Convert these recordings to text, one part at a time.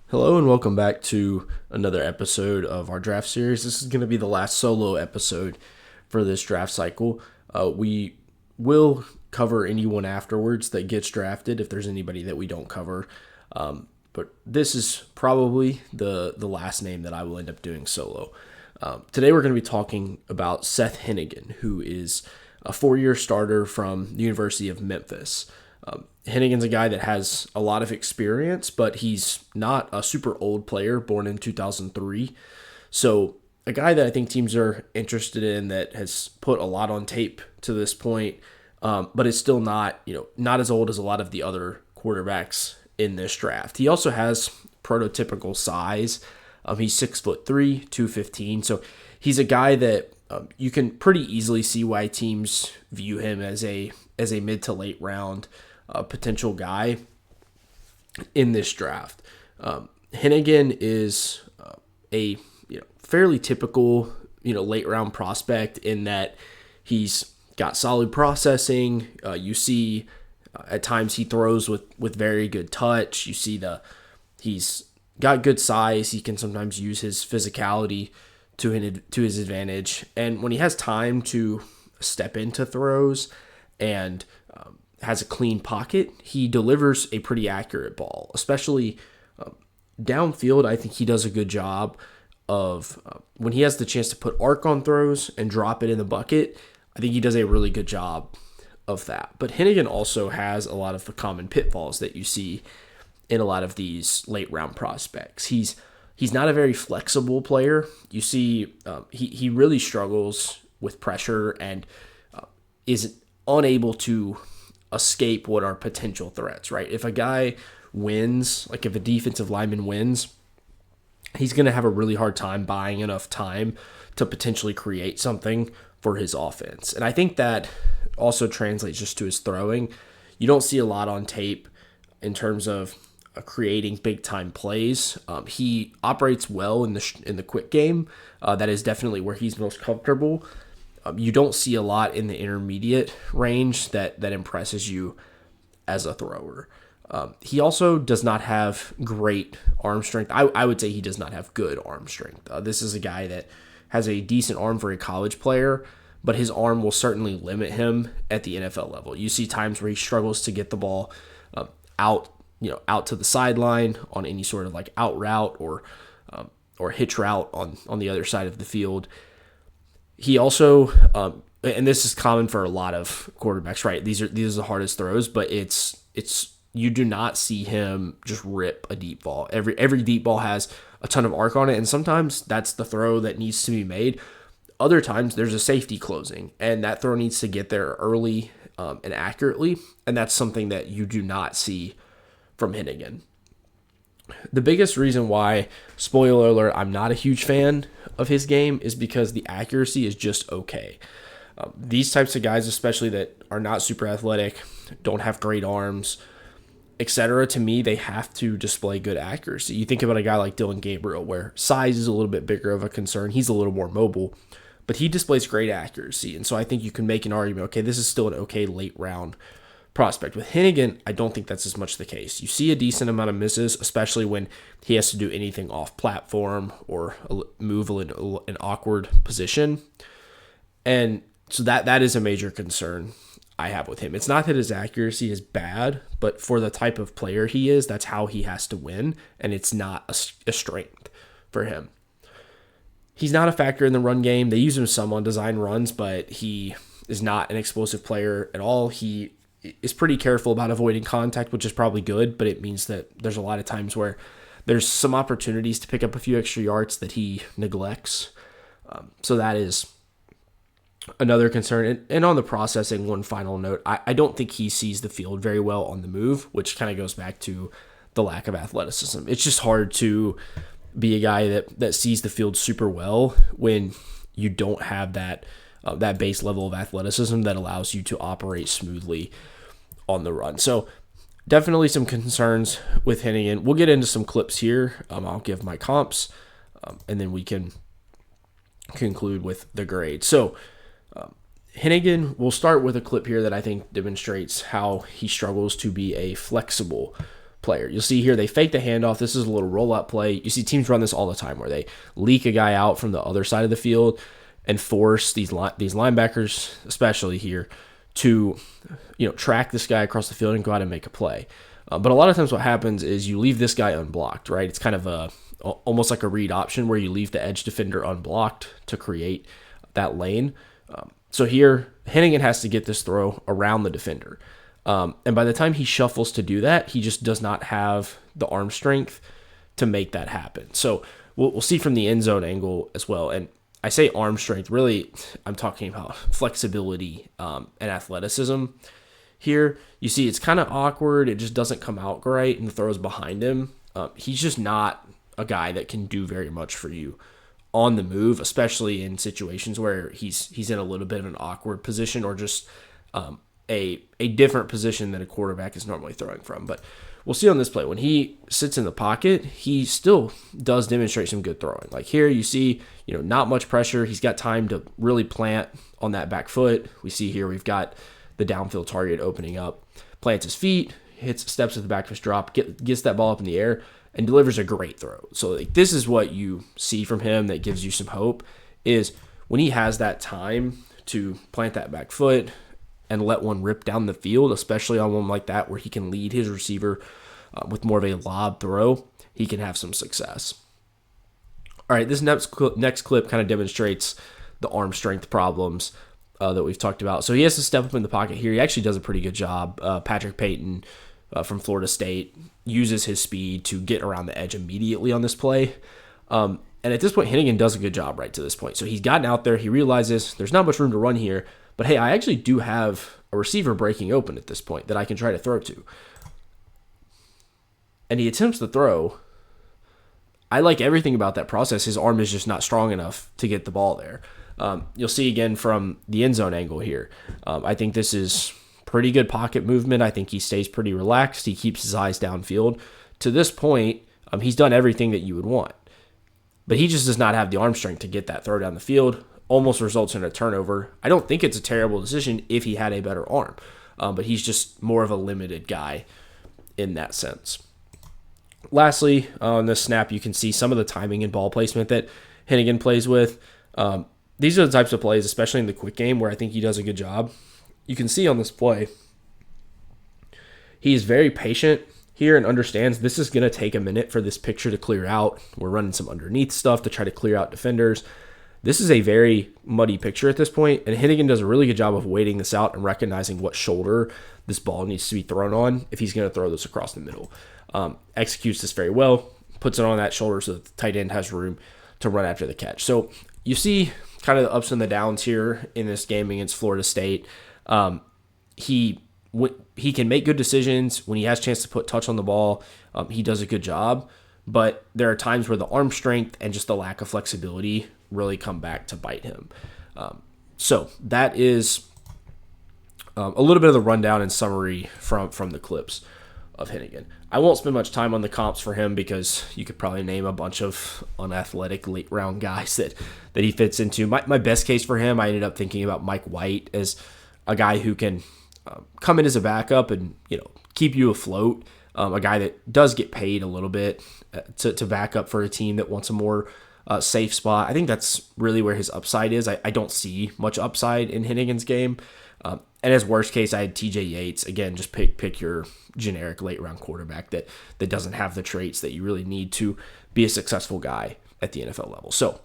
Hello and welcome back to another episode of our draft series. This is going to be the last solo episode for this draft cycle. We will cover anyone afterwards that gets drafted if there's anybody that we don't cover. But this is probably the last name that I will end up doing solo. Today we're going to be talking about Seth Henigan, who is a four-year starter from the University of Memphis. Henigan's a guy that has a lot of experience, but he's not a super old player, born in 2003. So a guy that I think teams are interested in that has put a lot on tape to this point, but is still not as old as a lot of the other quarterbacks in this draft. He also has prototypical size. He's 6'3", 215. So he's a guy that you can pretty easily see why teams view him as a mid to late round potential guy in this draft. Henigan is a fairly typical late round prospect in that he's got solid processing. You see at times he throws with very good touch. You see he's got good size. He can sometimes use his physicality to his advantage, and when he has time to step into throws and has a clean pocket, he delivers a pretty accurate ball, especially downfield. I think he does a good job of when he has the chance to put arc on throws and drop it in the bucket. I think he does a really good job of that. But Henigan also has a lot of the common pitfalls that you see in a lot of these late round prospects. He's not a very flexible player. You see, he really struggles with pressure and is unable to escape what are potential threats, right? If a guy wins, like if a defensive lineman wins, he's going to have a really hard time buying enough time to potentially create something for his offense. And I think that also translates just to his throwing. You don't see a lot on tape in terms of creating big time plays. He operates well in the quick game. That is definitely where he's most comfortable. You don't see a lot in the intermediate range that impresses you as a thrower. He also does not have great arm strength. I would say he does not have good arm strength. This is a guy that has a decent arm for a college player, but his arm will certainly limit him at the NFL level. You see times where he struggles to get the ball out to the sideline on any sort of like out route or hitch route on the other side of the field. He also, and this is common for a lot of quarterbacks, right? These are the hardest throws, but it's you do not see him just rip a deep ball. Every deep ball has a ton of arc on it, and sometimes that's the throw that needs to be made. Other times there's a safety closing, and that throw needs to get there early and accurately, and that's something that you do not see from Henigan. The biggest reason why, spoiler alert, I'm not a huge fan of his game is because the accuracy is just okay. These types of guys, especially that are not super athletic, don't have great arms, etc., to me, they have to display good accuracy. You think about a guy like Dylan Gabriel, where size is a little bit bigger of a concern. He's a little more mobile, but he displays great accuracy. And so I think you can make an argument, okay, this is still an okay late round prospect. With Henigan, I don't think that's as much the case. You see a decent amount of misses, especially when he has to do anything off platform or move in an awkward position. And so that is a major concern I have with him. It's not that his accuracy is bad, but for the type of player he is, that's how he has to win, and it's not a strength for him. He's not a factor in the run game. They use him some on design runs, but he is not an explosive player at all. He is pretty careful about avoiding contact, which is probably good, but it means that there's a lot of times where there's some opportunities to pick up a few extra yards that he neglects. So that is another concern. And on the processing, one final note, I don't think he sees the field very well on the move, which kind of goes back to the lack of athleticism. It's just hard to be a guy that sees the field super well when you don't have that base level of athleticism that allows you to operate smoothly on the run. So definitely some concerns with Henigan. We'll get into some clips here. I'll give my comps, and then we can conclude with the grade. So Henigan, we'll start with a clip here that I think demonstrates how he struggles to be a flexible player. You'll see here they fake the handoff. This is a little rollout play. You see teams run this all the time where they leak a guy out from the other side of the field and force these linebackers, especially here, to track this guy across the field and go out and make a play. But a lot of times what happens is you leave this guy unblocked, right? It's kind of almost like a read option where you leave the edge defender unblocked to create that lane. So here, Henigan has to get this throw around the defender. And by the time he shuffles to do that, he just does not have the arm strength to make that happen. So we'll see from the end zone angle as well. And I say arm strength, really, I'm talking about flexibility and athleticism. Here, you see it's kind of awkward. It just doesn't come out right, and the throw's behind him. He's just not a guy that can do very much for you on the move, especially in situations where he's in a little bit of an awkward position or just a different position than a quarterback is normally throwing from. But we'll see on this play. When he sits in the pocket, he still does demonstrate some good throwing. Like here, you see, not much pressure. He's got time to really plant on that back foot. We see here we've got the downfield target opening up, plants his feet, steps at the back of his drop, gets that ball up in the air, and delivers a great throw. So this is what you see from him that gives you some hope, is when he has that time to plant that back foot and let one rip down the field, especially on one like that where he can lead his receiver with more of a lob throw, he can have some success. All right, this next clip kind of demonstrates the arm strength problems that we've talked about. So he has to step up in the pocket here. He actually does a pretty good job. Patrick Payton from Florida State uses his speed to get around the edge immediately on this play. And at this point, Henigan does a good job right to this point. So he's gotten out there. He realizes there's not much room to run here. But hey, I actually do have a receiver breaking open at this point that I can try to throw to. And he attempts the throw. I like everything about that process. His arm is just not strong enough to get the ball there. You'll see again from the end zone angle here. I think this is pretty good pocket movement. I think he stays pretty relaxed. He keeps his eyes downfield. To this point, he's done everything that you would want. But he just does not have the arm strength to get that throw down the field. Almost results in a turnover. I don't think it's a terrible decision if he had a better arm. But he's just more of a limited guy in that sense. Lastly, on this snap, you can see some of the timing and ball placement that Henigan plays with. These are the types of plays, especially in the quick game, where I think he does a good job. You can see on this play, he is very patient here and understands this is going to take a minute for this picture to clear out. We're running some underneath stuff to try to clear out defenders. This is a very muddy picture at this point, and Henigan does a really good job of waiting this out and recognizing what shoulder this ball needs to be thrown on if he's going to throw this across the middle. Executes this very well, puts it on that shoulder so that the tight end has room to run after the catch. So you see kind of the ups and the downs here in this game against Florida State. He can make good decisions when he has a chance to put touch on the ball. He does a good job, but there are times where the arm strength and just the lack of flexibility really come back to bite him. So that is a little bit of the rundown and summary from the clips of Henigan. I won't spend much time on the comps for him because you could probably name a bunch of unathletic late round guys that he fits into. My best case for him, I ended up thinking about Mike White as a guy who can come in as a backup and keep you afloat. A guy that does get paid a little bit to back up for a team that wants a more safe spot. I think that's really where his upside is. I don't see much upside in Henigan's game. And as worst case, I had TJ Yates. Again, just pick your generic late round quarterback that doesn't have the traits that you really need to be a successful guy at the NFL level. So,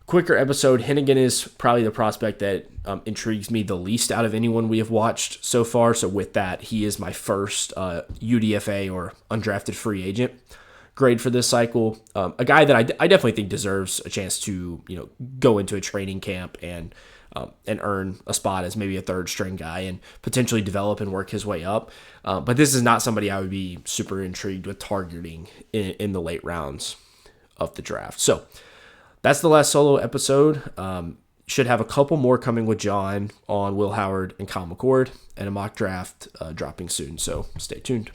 quicker episode. Henigan is probably the prospect that intrigues me the least out of anyone we have watched so far. So with that, he is my first UDFA or undrafted free agent grade for this cycle. A guy that I definitely think deserves a chance to go into a training camp and earn a spot as maybe a third string guy and potentially develop and work his way up. But this is not somebody I would be super intrigued with targeting in the late rounds of the draft. So that's the last solo episode. Should have a couple more coming with John on Will Howard and Kyle McCord and a mock draft dropping soon. So stay tuned.